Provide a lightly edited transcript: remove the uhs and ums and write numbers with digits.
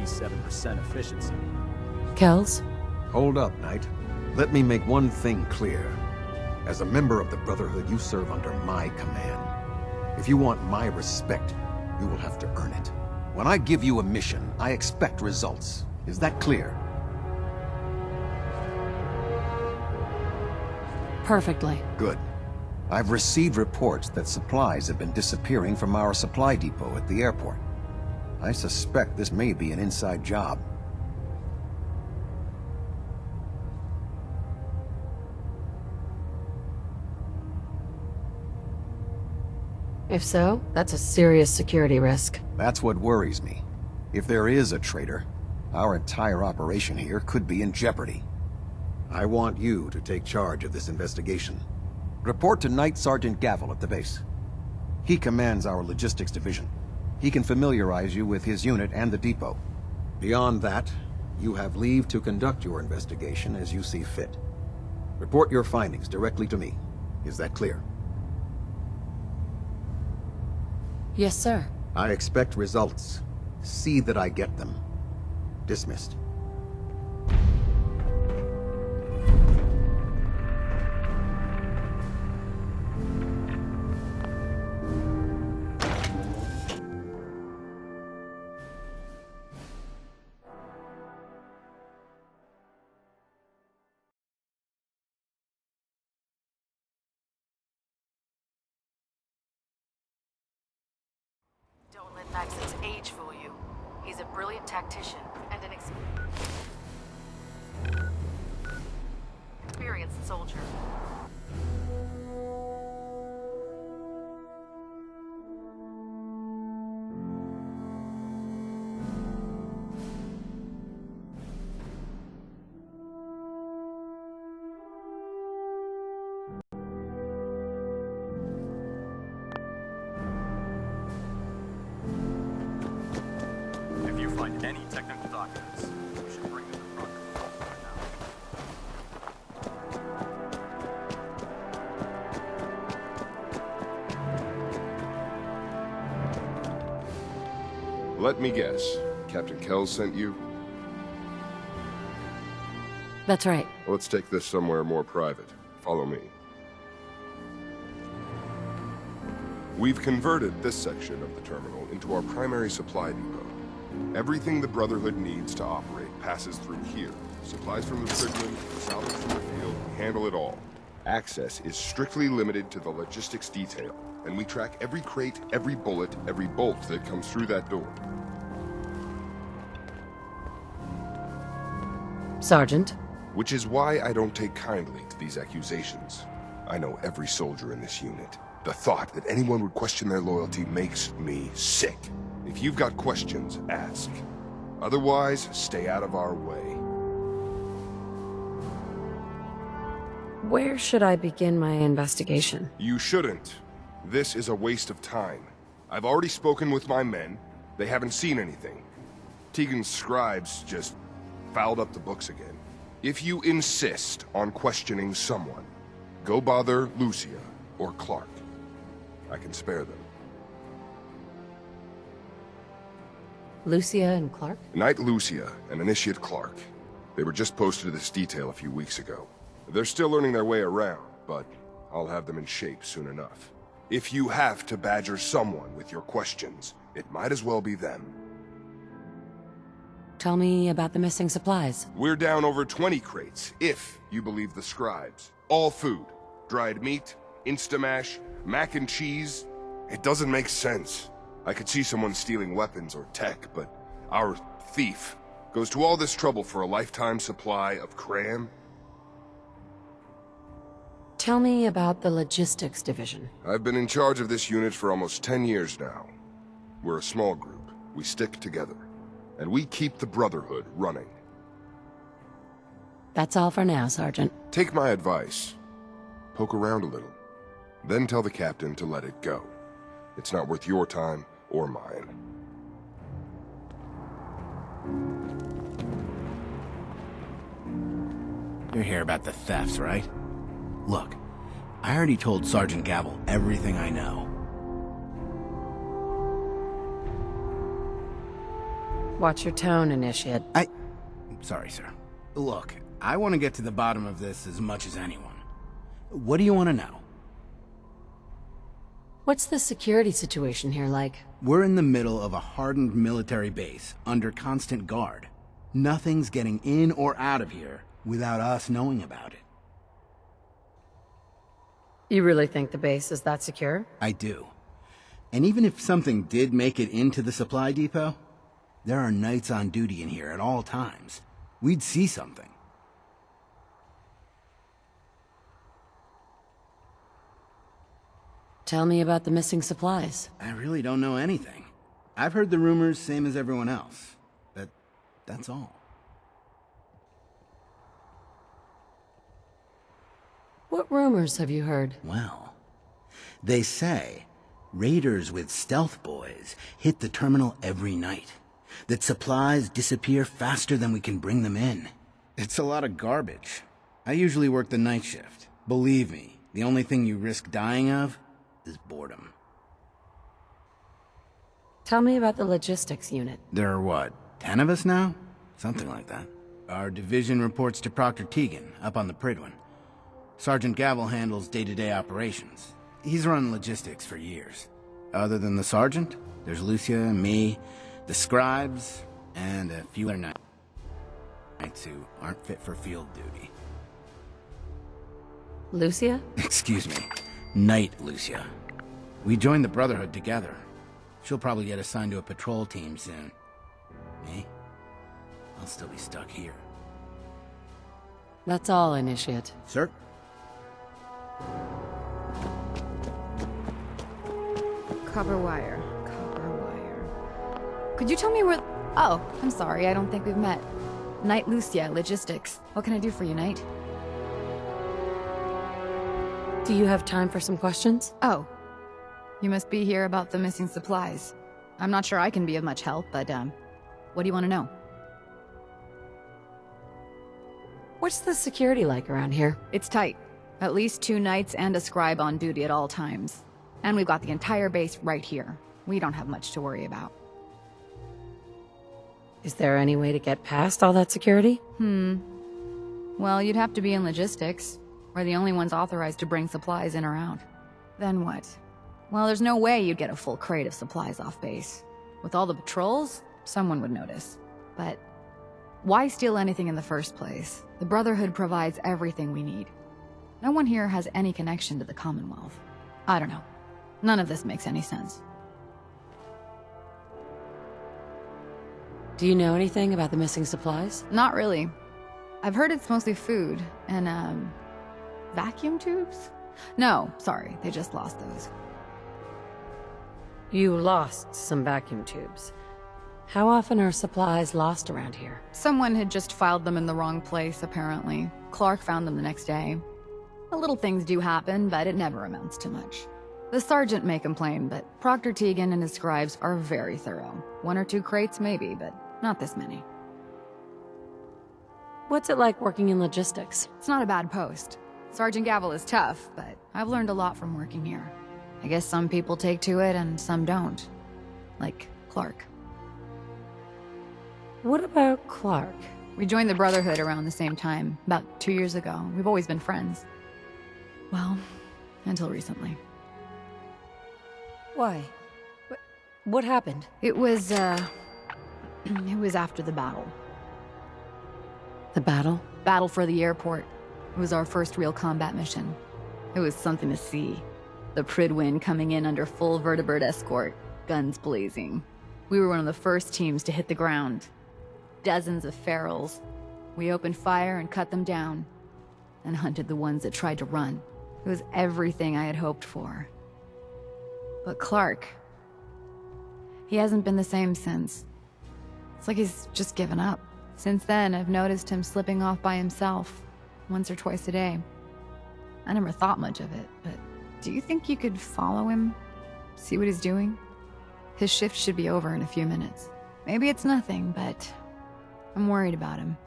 97% efficiency. Kells? Hold up, Knight. Let me make one thing clear. As a member of the Brotherhood, you serve under my command. If you want my respect, you will have to earn it. When I give you a mission, I expect results. Is that clear? Perfectly. Good. I've received reports that supplies have been disappearing from our supply depot at the airport. I suspect this may be an inside job. If so, that's a serious security risk. That's what worries me. If there is a traitor, our entire operation here could be in jeopardy. I want you to take charge of this investigation. Report to Knight Sergeant Gavel at the base. He commands our logistics division. He can familiarize you with his unit and the depot. Beyond that, you have leave to conduct your investigation as you see fit. Report your findings directly to me. Is that clear? Yes, sir. I expect results. See that I get them. Dismissed. Don't let Maxon's age fool you. He's a brilliant tactician and an experienced soldier. If you find any technical documents, you should bring them to Proctor now. Let me guess. Captain Kells sent you? That's right. Let's take this somewhere more private. Follow me. We've converted this section of the terminal into our primary supply depot. Everything the Brotherhood needs to operate passes through here. Supplies from the Strickland, salvage from the field, we handle it all. Access is strictly limited to the logistics detail, and we track every crate, every bullet, every bolt that comes through that door. Sergeant? Which is why I don't take kindly to these accusations. I know every soldier in this unit. The thought that anyone would question their loyalty makes me sick. If you've got questions, ask. Otherwise, stay out of our way. Where should I begin my investigation? You shouldn't. This is a waste of time. I've already spoken with my men. They haven't seen anything. Tegan's scribes just fouled up the books again. If you insist on questioning someone, go bother Lucia or Clark. I can spare them. Lucia and Clark? Knight Lucia and Initiate Clark. They were just posted to this detail a few weeks ago. They're still learning their way around, but I'll have them in shape soon enough. If you have to badger someone with your questions, it might as well be them. Tell me about the missing supplies. We're down over 20 crates, if you believe the scribes. All food. Dried meat, Instamash, mac and cheese. It doesn't make sense. I could see someone stealing weapons or tech, but our thief goes to all this trouble for a lifetime supply of cram? Tell me about the logistics division. I've been in charge of this unit for almost 10 years now. We're a small group. We stick together. And we keep the Brotherhood running. That's all for now, Sergeant. Take my advice. Poke around a little. Then tell the captain to let it go. It's not worth your time or mine. You're here about the thefts, right? Look, I already told Sergeant Gavel everything I know. Watch your tone, Initiate. Sorry, sir. Look, I want to get to the bottom of this as much as anyone. What do you want to know? What's the security situation here like? We're in the middle of a hardened military base, under constant guard. Nothing's getting in or out of here without us knowing about it. You really think the base is that secure? I do. And even if something did make it into the supply depot, there are knights on duty in here at all times. We'd see something. Tell me about the missing supplies. I really don't know anything. I've heard the rumors, same as everyone else. But that's all. What rumors have you heard? Well, they say raiders with stealth boys hit the terminal every night. That supplies disappear faster than we can bring them in. It's a lot of garbage. I usually work the night shift. Believe me, the only thing you risk dying of is boredom. Tell me about the logistics unit. There are what, 10 of us now? Something like that. Our division reports to Proctor Teagan, up on the Pridwin. Sergeant Gavel handles day-to-day operations. He's run logistics for years. Other than the sergeant, there's Lucia, me, the scribes, and a few other knights who aren't fit for field duty. Lucia? Excuse me. Knight Lucia. We joined the Brotherhood together. She'll probably get assigned to a patrol team soon. Me? I'll still be stuck here. That's all, Initiate. Sir? Copper wire. Copper wire. Could you tell me where... Oh, I'm sorry, I don't think we've met. Knight Lucia, Logistics. What can I do for you, Knight? Do you have time for some questions? Oh. You must be here about the missing supplies. I'm not sure I can be of much help, but, what do you want to know? What's the security like around here? It's tight. At least 2 knights and a scribe on duty at all times. And we've got the entire base right here. We don't have much to worry about. Is there any way to get past all that security? Well, you'd have to be in logistics. We're the only ones authorized to bring supplies in or out. Then what? Well, there's no way you'd get a full crate of supplies off base. With all the patrols, someone would notice. But why steal anything in the first place? The Brotherhood provides everything we need. No one here has any connection to the Commonwealth. I don't know. None of this makes any sense. Do you know anything about the missing supplies? Not really. I've heard it's mostly food and, vacuum tubes? No, sorry, they just lost those. You lost some vacuum tubes. How often are supplies lost around here? Someone had just filed them in the wrong place, apparently. Clark found them the next day. The little things do happen, but it never amounts to much. The sergeant may complain, but Proctor Teagan and his scribes are very thorough. 1 or 2 crates maybe, but not this many. What's it like working in logistics? It's not a bad post. Sergeant Gavel is tough, but I've learned a lot from working here. I guess some people take to it and some don't. Like Clark. What about Clark? We joined the Brotherhood around the same time, about 2 years ago. We've always been friends. Well, until recently. Why? What happened? It was after the battle. The battle? Battle for the airport. It was our first real combat mission. It was something to see. The Pridwin coming in under full vertibird escort, guns blazing. We were one of the first teams to hit the ground. Dozens of ferals. We opened fire and cut them down, and hunted the ones that tried to run. It was everything I had hoped for. But Clark, he hasn't been the same since. It's like he's just given up. Since then, I've noticed him slipping off by himself, once or twice a day. I never thought much of it, but do you think you could follow him? See what he's doing? His shift should be over in a few minutes. Maybe it's nothing, but I'm worried about him.